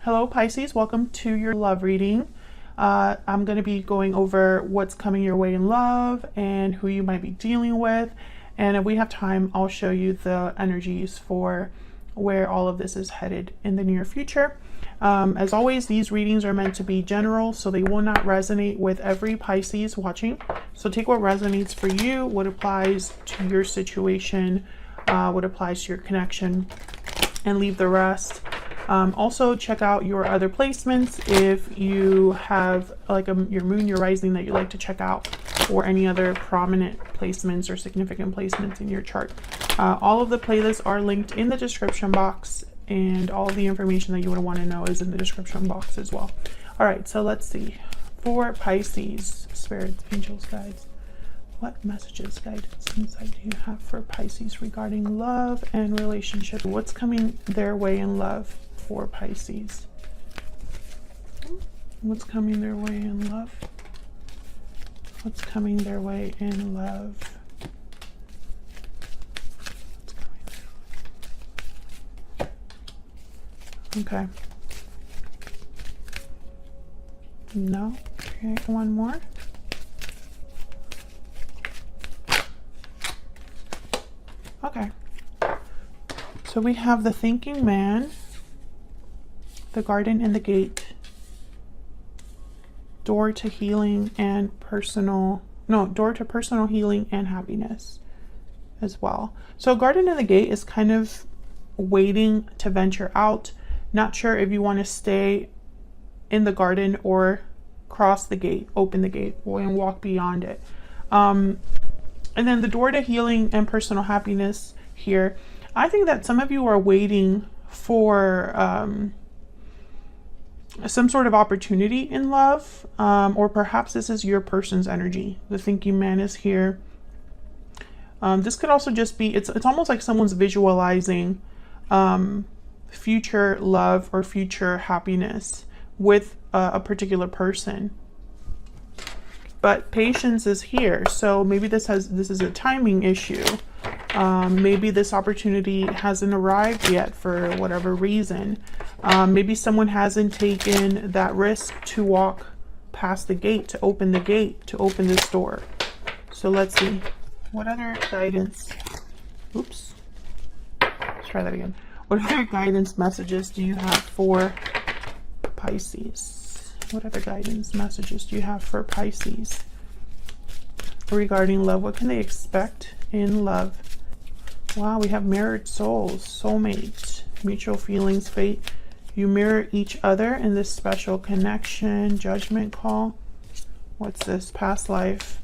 Hello Pisces, welcome to your love reading. I'm going to be going over what's coming your way in love and who you might be dealing with. And if we have time, I'll show you the energies for where all of this is headed in the near future. As always, these readings are meant to be general, so they will not resonate with every Pisces watching. So take what resonates for you, what applies to your situation, what applies to your connection, and leave the rest. Also check out your other placements if you have like your moon, your rising that you like to check out, or any other prominent placements or significant placements in your chart. All of the playlists are linked in the description box, and all the information that you would want to know is in the description box as well. All right, so let's see. For Pisces, spirits, angels, guides, what messages, guidance, insight do you have for Pisces regarding love and relationship? What's coming their way in love for Pisces? What's coming their way in love? What's coming their way in love? Okay. No. Okay, one more. Okay. So we have the thinking man, the garden and the gate, door to healing and door to personal healing and happiness as well. So garden and the gate is kind of waiting to venture out. Not sure if you want to stay in the garden or cross the gate, open the gate, and walk beyond it. And then the door to healing and personal happiness here. I think that some of you are waiting for some sort of opportunity in love, or perhaps this is your person's energy. The thinking man is here. This could also just be, it's almost like someone's visualizing future love or future happiness with a particular person. But patience is here, so maybe this is a timing issue. Maybe this opportunity hasn't arrived yet for whatever reason. Maybe someone hasn't taken that risk to walk past the gate, to open the gate, to open this door. So let's see. What other guidance? Oops. Let's try that again. What other guidance messages do you have for Pisces? What other guidance messages do you have for Pisces regarding love? What can they expect in love? Wow, we have mirrored souls, soulmate, mutual feelings, fate. You mirror each other in this special connection, judgment call. What's this? Past life.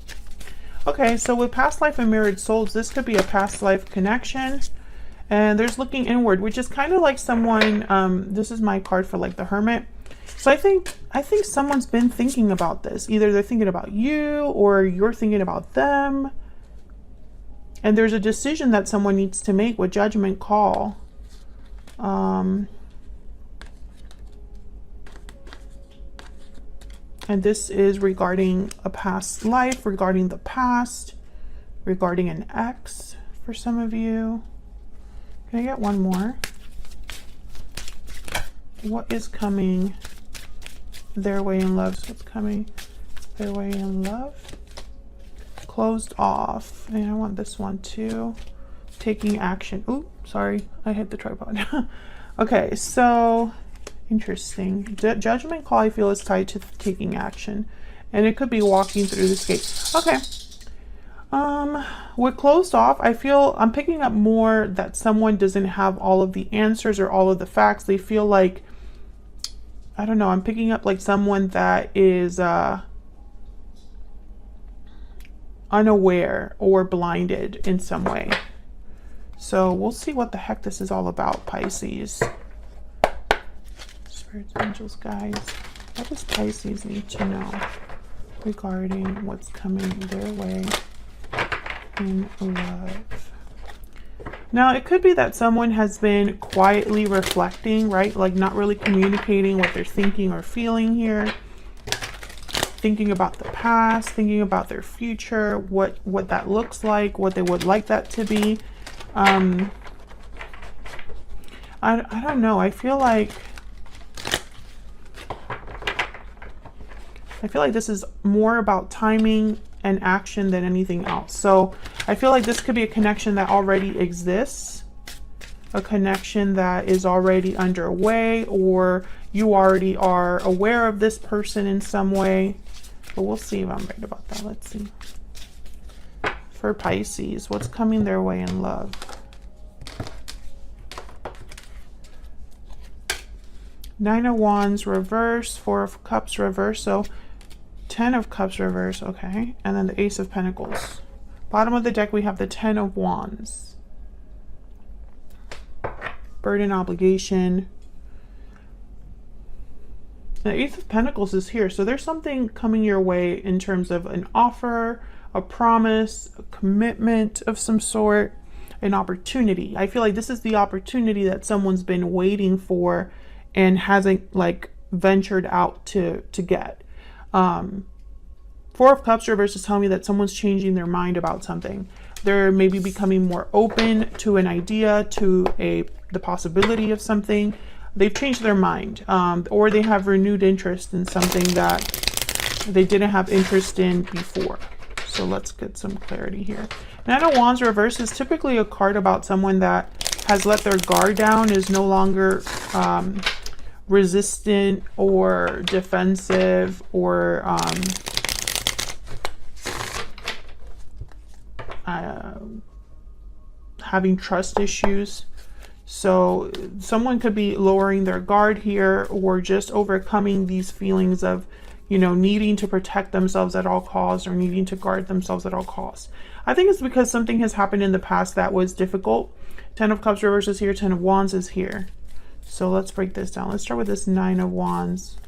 Okay, so with past life and mirrored souls, this could be a past life connection. And there's looking inward, which is kind of like someone, this is my card for like the Hermit. So I think someone's been thinking about this. Either they're thinking about you or you're thinking about them. And there's a decision that someone needs to make with judgment call. And this is regarding a past life, regarding the past, regarding an ex for some of you. Can I get one more? What is coming their way in love? So what's coming their way in love? Closed off. And I want this one too. Taking action. Ooh, sorry. I hit the tripod. Okay, so interesting. Judgment call, I feel, is tied to taking action. And it could be walking through this gate. Okay. With closed off, I feel I'm picking up more that someone doesn't have all of the answers or all of the facts. They feel like, I don't know, I'm picking up like someone that is unaware or blinded in some way. So we'll see what the heck this is all about, Pisces. Spirits, angels, guides. What does Pisces need to know regarding what's coming their way in love? Now, it could be that someone has been quietly reflecting, right? Like not really communicating what they're thinking or feeling here. Thinking about the past, thinking about their future, what that looks like, what they would like that to be. I don't know. I feel like I feel like this is more about timing and action than anything else. So I feel like this could be a connection that already exists, a connection that is already underway, or you already are aware of this person in some way. But we'll see if I'm right about that. Let's see. For Pisces, what's coming their way in love? Nine of Wands reverse, Four of Cups reverse, so 10 of Cups reverse, okay. And then the Ace of Pentacles. Bottom of the deck, we have the 10 of Wands. Burden, obligation. The Ace of Pentacles is here, so there's something coming your way in terms of an offer, a promise, a commitment of some sort, an opportunity. I feel like this is the opportunity that someone's been waiting for and hasn't like ventured out to get. Four of Cups reverse is telling me that someone's changing their mind about something. They're maybe becoming more open to an idea, to the possibility of something. They've changed their mind, or they have renewed interest in something that they didn't have interest in before. So let's get some clarity here. Nine of Wands reverse is typically a card about someone that has let their guard down, is no longer resistant or defensive, or having trust issues. So someone could be lowering their guard here, or just overcoming these feelings of, you know, needing to protect themselves at all costs, or needing to guard themselves at all costs. I think it's because something has happened in the past that was difficult. 10 of Cups reverse is here, 10 of Wands is here. So let's break this down. Let's start with this 9 of Wands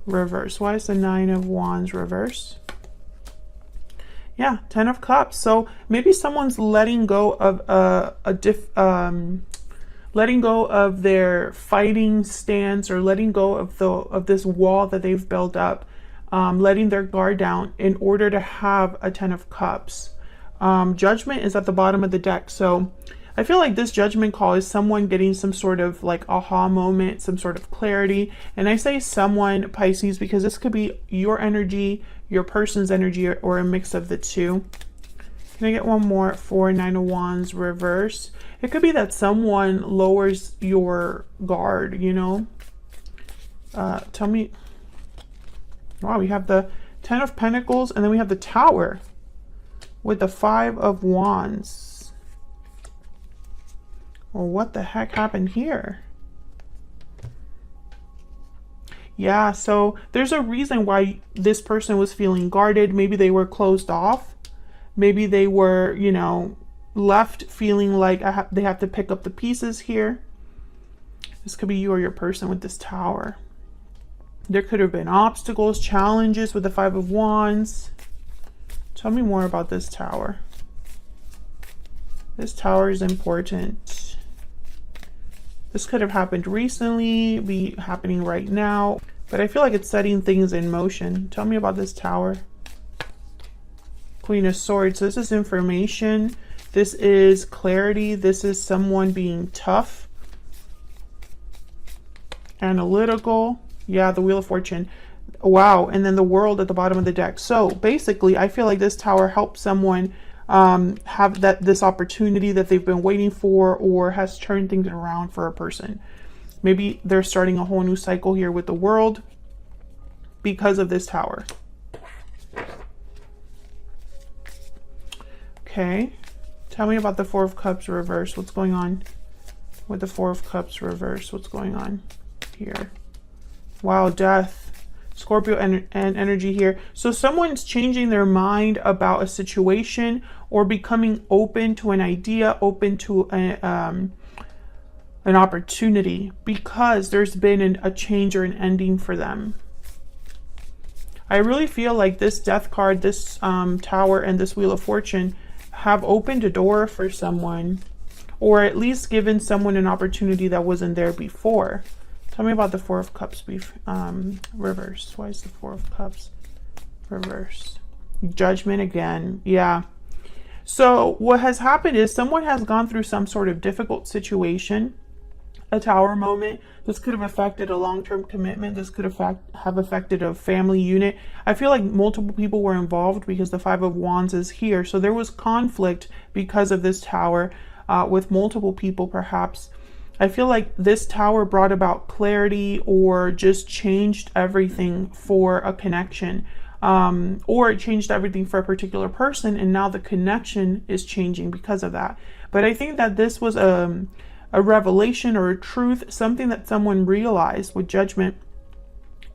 reverse. Why is the 9 of Wands reverse? Yeah, 10 of Cups. So maybe someone's letting go of letting go of their fighting stance, or letting go of this wall that they've built up, letting their guard down in order to have a 10 of Cups. Judgment is at the bottom of the deck. So I feel like this judgment call is someone getting some sort of like aha moment, some sort of clarity. And I say someone, Pisces, because this could be your energy, your person's energy, or a mix of the two. Can I get one more for 9 of Wands reverse? It could be that someone lowers your guard, you know. Tell me. Wow, we have the 10 of Pentacles, and then we have the Tower with the 5 of Wands. Well, what the heck happened here? Yeah, so there's a reason why this person was feeling guarded. Maybe they were closed off. Maybe they were, you know, left feeling like they have to pick up the pieces here. This could be you or your person with this Tower. There could have been obstacles, challenges with the 5 of Wands. Tell me more about this Tower. This Tower is important. This could have happened recently, be happening right now, but I feel like it's setting things in motion. Tell me about this Tower. Queen of Swords. So this is information. This is clarity. This is someone being tough, analytical. Yeah, the Wheel of Fortune. Wow. And then the World at the bottom of the deck. So basically, I feel like this Tower helps someone have this opportunity that they've been waiting for, or has turned things around for a person. Maybe they're starting a whole new cycle here with the World because of this Tower. Okay, tell me about the 4 of Cups reverse. What's going on with the 4 of Cups reverse? What's going on here? Wow, Death. Scorpio and energy here. So someone's changing their mind about a situation, or becoming open to an idea, open to an opportunity, because there's been a change or an ending for them. I really feel like this Death card, this Tower, and this Wheel of Fortune have opened a door for someone, or at least given someone an opportunity that wasn't there before. Tell me about the 4 of Cups reverse. Why is the 4 of Cups reverse? Judgment again. Yeah. So what has happened is someone has gone through some sort of difficult situation, a tower moment. This could have affected a long-term commitment. This could have affected a family unit. I feel like multiple people were involved because the Five of Wands is here. So there was conflict because of this tower with multiple people perhaps. I feel like this tower brought about clarity or just changed everything for a connection. Or it changed everything for a particular person, and now the connection is changing because of that. But I think that this was a revelation or a truth, something that someone realized with Judgment,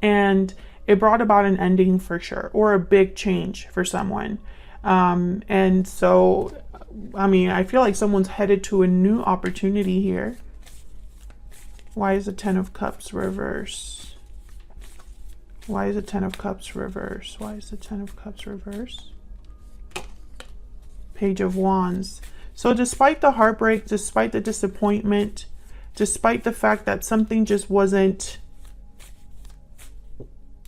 and it brought about an ending for sure, or a big change for someone. And so, I mean, I feel like someone's headed to a new opportunity here. Why is the Ten of Cups reverse? Why is the Ten of Cups reverse? Why is the Ten of Cups reverse? Page of Wands. So despite the heartbreak, despite the disappointment, despite the fact that something just wasn't,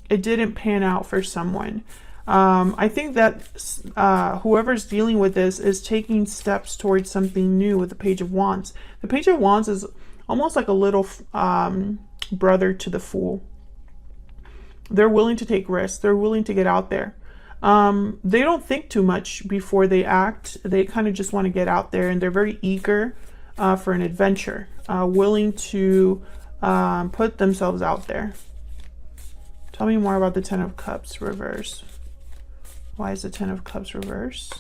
it didn't pan out for someone. I think that whoever's dealing with this is taking steps towards something new with the Page of Wands. The Page of Wands is almost like a little brother to the Fool. They're willing to take risks. They're willing to get out there. They don't think too much before they act. They kind of just want to get out there, and they're very eager for an adventure, willing to put themselves out there. Tell me more about the Ten of Cups reverse. Why is the Ten of Cups reverse?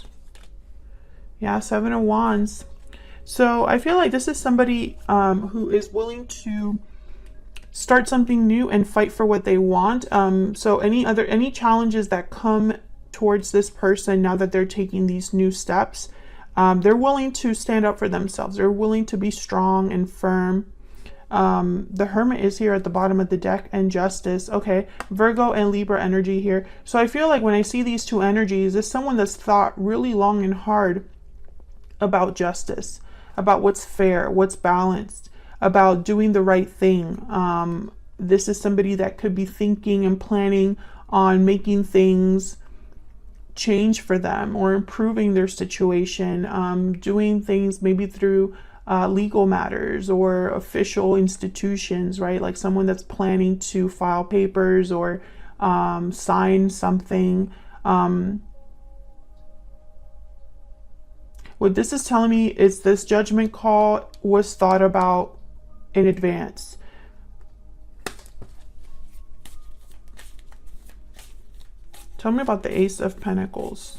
Yeah, Seven of Wands. So I feel like this is somebody who is willing to start something new and fight for what they want. So any challenges that come towards this person now that they're taking these new steps, they're willing to stand up for themselves. They're willing to be strong and firm. The Hermit is here at the bottom of the deck, and Justice. Okay, Virgo and Libra energy here. So I feel like when I see these two energies, it's someone that's thought really long and hard about justice, about what's fair, what's balanced, about doing the right thing. This is somebody that could be thinking and planning on making things change for them or improving their situation, doing things maybe through legal matters or official institutions, right? Like someone that's planning to file papers or sign something. What this is telling me is this judgment call was thought about in advance. Tell me about the Ace of Pentacles.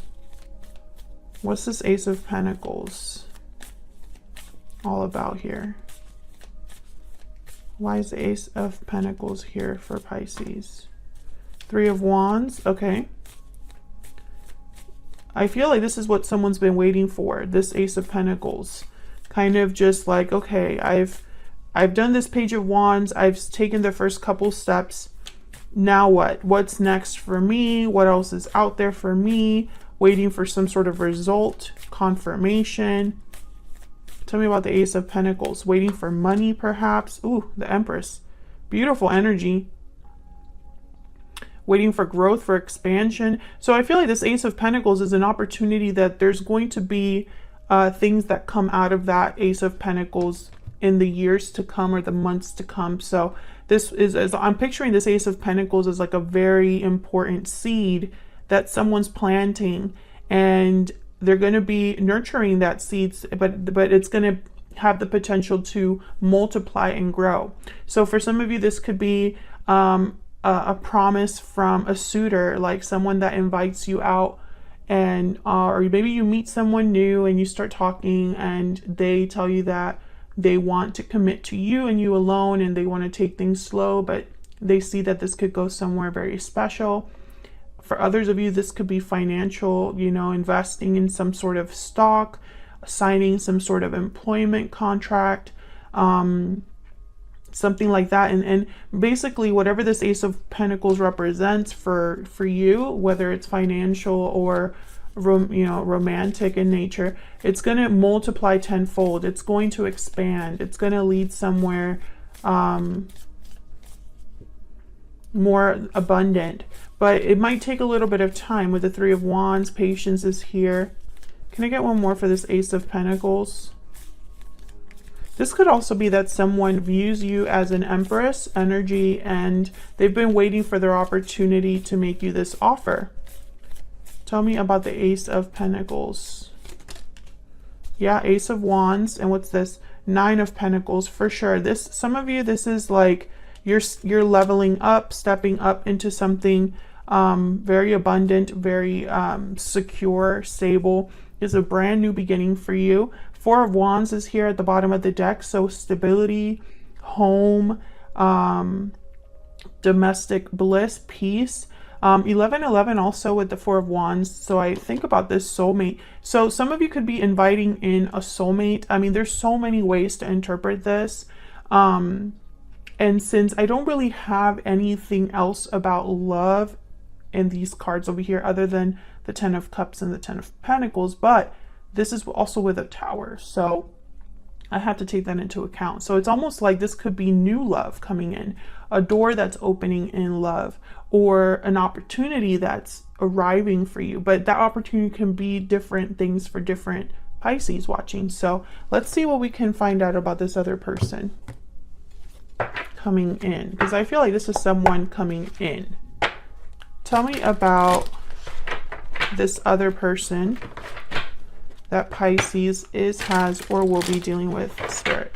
What's this Ace of Pentacles all about here? Why is the Ace of Pentacles here for Pisces? Three of Wands. Okay. I feel like this is what someone's been waiting for. This Ace of Pentacles. Kind of just like, okay, I've done this Page of Wands. I've taken the first couple steps. Now what? What's next for me? What else is out there for me? Waiting for some sort of result, confirmation. Tell me about the Ace of Pentacles. Waiting for money, perhaps. Ooh, the Empress. Beautiful energy. Waiting for growth, for expansion. So I feel like this Ace of Pentacles is an opportunity that there's going to be things that come out of that Ace of Pentacles in the years to come or the months to come. So this is, as I'm picturing this Ace of Pentacles as like a very important seed that someone's planting, and they're going to be nurturing that seeds, but it's going to have the potential to multiply and grow. So for some of you, this could be a promise from a suitor, like someone that invites you out, and or maybe you meet someone new and you start talking and they tell you that they want to commit to you and you alone, and they want to take things slow, but they see that this could go somewhere very special. For others of you, this could be financial, you know, investing in some sort of stock, signing some sort of employment contract, something like that. And basically whatever this Ace of Pentacles represents for you, whether it's financial or romantic in nature, it's going to multiply tenfold. It's going to expand. It's going to lead somewhere more abundant, but it might take a little bit of time. With the Three of Wands, patience is here. Can I get one more for this Ace of Pentacles? This could also be that someone views you as an Empress energy and they've been waiting for their opportunity to make you this offer. Tell me about the Ace of Pentacles. Yeah, Ace of Wands. And what's this? Nine of Pentacles for sure. This, some of you, this is like you're leveling up, stepping up into something very abundant, very secure, stable. Is a brand new beginning for you. Four of Wands is here at the bottom of the deck. So stability, home, domestic bliss, peace. 1111 also with the Four of Wands. So I think about this soulmate. So some of you could be inviting in a soulmate. I mean, there's so many ways to interpret this. And since I don't really have anything else about love in these cards over here other than the Ten of Cups and the Ten of Pentacles, but this is also with a Tower, so I have to take that into account. So it's almost like this could be new love coming in, a door that's opening in love, or an opportunity that's arriving for you. But that opportunity can be different things for different Pisces watching. So let's see what we can find out about this other person coming in, because I feel like this is someone coming in. Tell me about this other person that Pisces is, has, or will be dealing with, Spirit.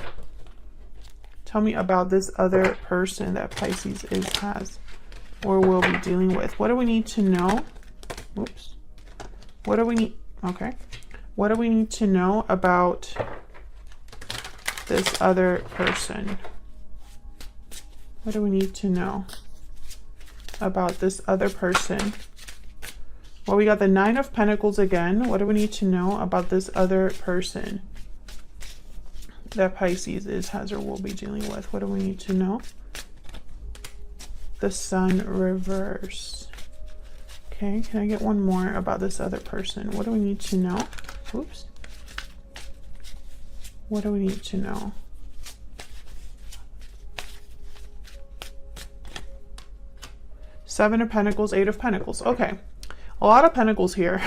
Tell me about this other person that Pisces is, has, or will be dealing with. What do we need to know? Oops. What do we need? Okay. What do we need to know about this other person? What do we need to know about this other person? Well, we got the Nine of Pentacles again. What do we need to know about this other person that Pisces is, has, or will be dealing with? What do we need to know? The Sun reverse. Okay, can I get one more about this other person? What do we need to know? Oops. What do we need to know? Seven of Pentacles, Eight of Pentacles. Okay. A lot of Pentacles here.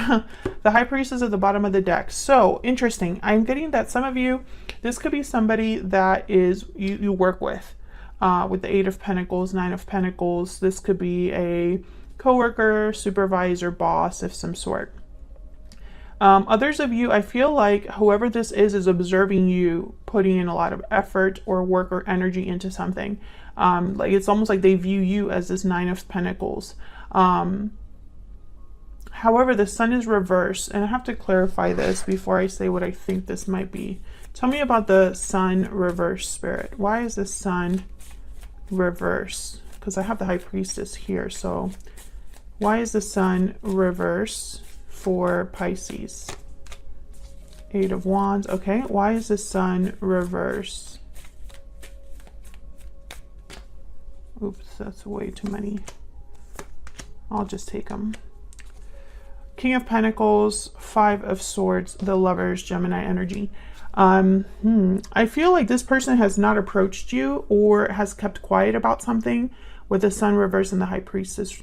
The High Priestess at the bottom of the deck. So interesting. I'm getting that some of you, this could be somebody that is you work with the Eight of Pentacles, Nine of Pentacles. This could be a coworker, supervisor, boss of some sort. Others of you, I feel like whoever this is observing you putting in a lot of effort or work or energy into something. Like it's almost like they view you as this Nine of Pentacles. However, the Sun is reversed, and I have to clarify this before I say what I think this might be. Tell me about the Sun reverse, Spirit. Why is the Sun reverse? Because I have the High Priestess here, so why is the Sun reverse for Pisces? Eight of Wands. Okay, why is the Sun reverse? Oops, that's way too many. I'll just take them. King of Pentacles, Five of Swords, the Lovers, Gemini energy. I feel like this person has not approached you or has kept quiet about something with the Sun reverse and the High Priestess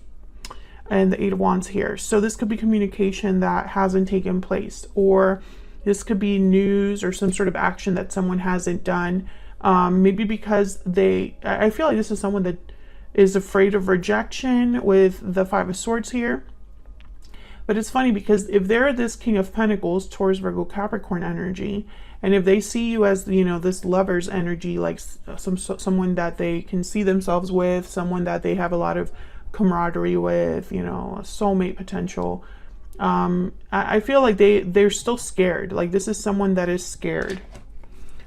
and the Eight of Wands here. So this could be communication that hasn't taken place, or this could be news or some sort of action that someone hasn't done. Maybe because I feel like this is someone that is afraid of rejection with the Five of Swords here. But it's funny because if they're this King of Pentacles, Taurus, Virgo, Capricorn energy, and if they see you as, you know, this Lover's energy, like someone that they can see themselves with, someone that they have a lot of camaraderie with, you know, a soulmate potential, I feel like they're still scared. Like this is someone that is scared.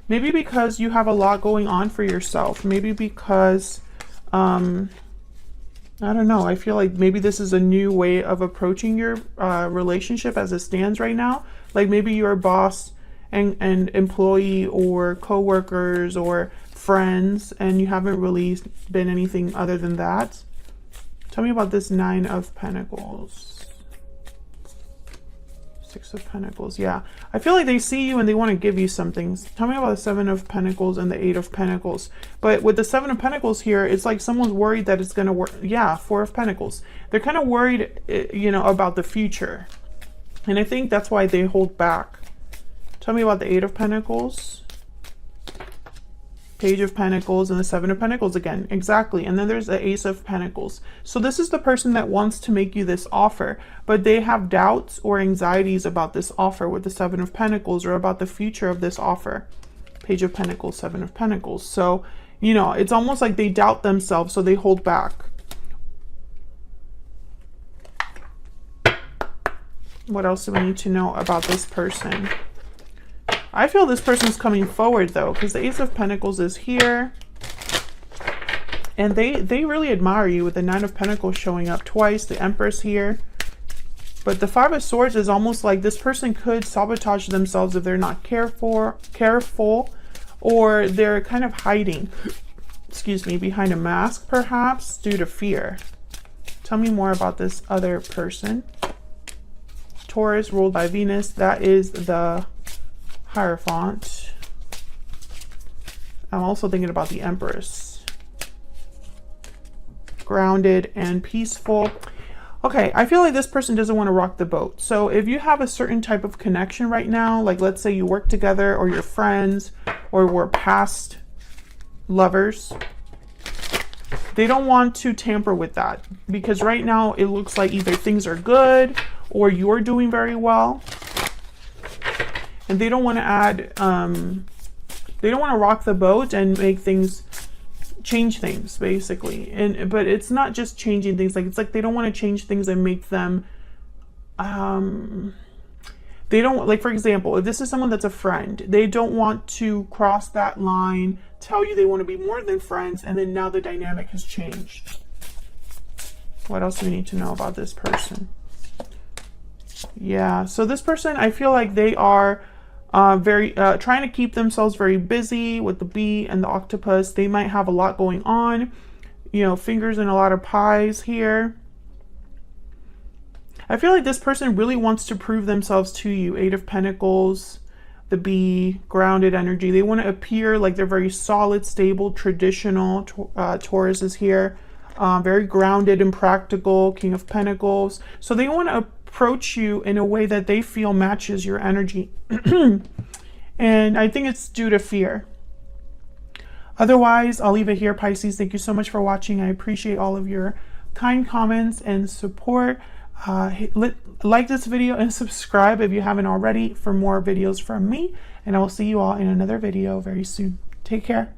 Maybe because you have a lot going on for yourself. Maybe because, I don't know. I feel like maybe this is a new way of approaching your relationship as it stands right now. Like maybe you're a boss and employee or co-workers or friends, and you haven't really been anything other than that. Tell me about this Nine of Pentacles. Six of Pentacles. Yeah, I feel like they see you and they want to give you something. Tell me about the Seven of Pentacles and the Eight of Pentacles. But with the Seven of Pentacles here, it's like someone's worried that it's going to work. Yeah, Four of Pentacles. They're kind of worried, you know, about the future. And I think that's why they hold back. Tell me about the Eight of Pentacles. Page of Pentacles and the Seven of Pentacles again. Exactly. And then there's the Ace of Pentacles. So this is the person that wants to make you this offer, but they have doubts or anxieties about this offer with the Seven of Pentacles, or about the future of this offer. Page of Pentacles, Seven of Pentacles. So, you know, it's almost like they doubt themselves, so they hold back. What else do we need to know about this person? I feel this person's coming forward though, because the Ace of Pentacles is here. And they really admire you with the Nine of Pentacles showing up twice, the Empress here. But the Five of Swords is almost like this person could sabotage themselves if they're not careful, or they're kind of hiding, excuse me, behind a mask perhaps due to fear. Tell me more about this other person. Taurus ruled by Venus, that is the Hierophant. I'm also thinking about the Empress. Grounded and peaceful. Okay, I feel like this person doesn't want to rock the boat. So if you have a certain type of connection right now, like let's say you work together, or you're friends, or were past lovers, they don't want to tamper with that, because right now it looks like either things are good or you're doing very well. And they don't want to add, they don't want to rock the boat and make things, change things basically. But it's not just changing things, like it's like they don't want to change things and make them, they don't, like for example, if this is someone that's a friend, they don't want to cross that line, tell you they want to be more than friends, and then now the dynamic has changed. What else do we need to know about this person? Yeah, so this person, I feel like they are very trying to keep themselves very busy with the bee and the octopus. They might have a lot going on, you know, fingers in a lot of pies here. I feel like this person really wants to prove themselves to you. Eight of Pentacles, the bee, grounded energy. They want to appear like they're very solid, stable, traditional. Taurus is here, very grounded and practical. King of Pentacles. So they want to approach you in a way that they feel matches your energy. And I think it's due to fear. Otherwise, I'll leave it here, Pisces. Thank you so much for watching. I appreciate all of your kind comments and support. Like this video and subscribe if you haven't already for more videos from me. And I will see you all in another video very soon. Take care.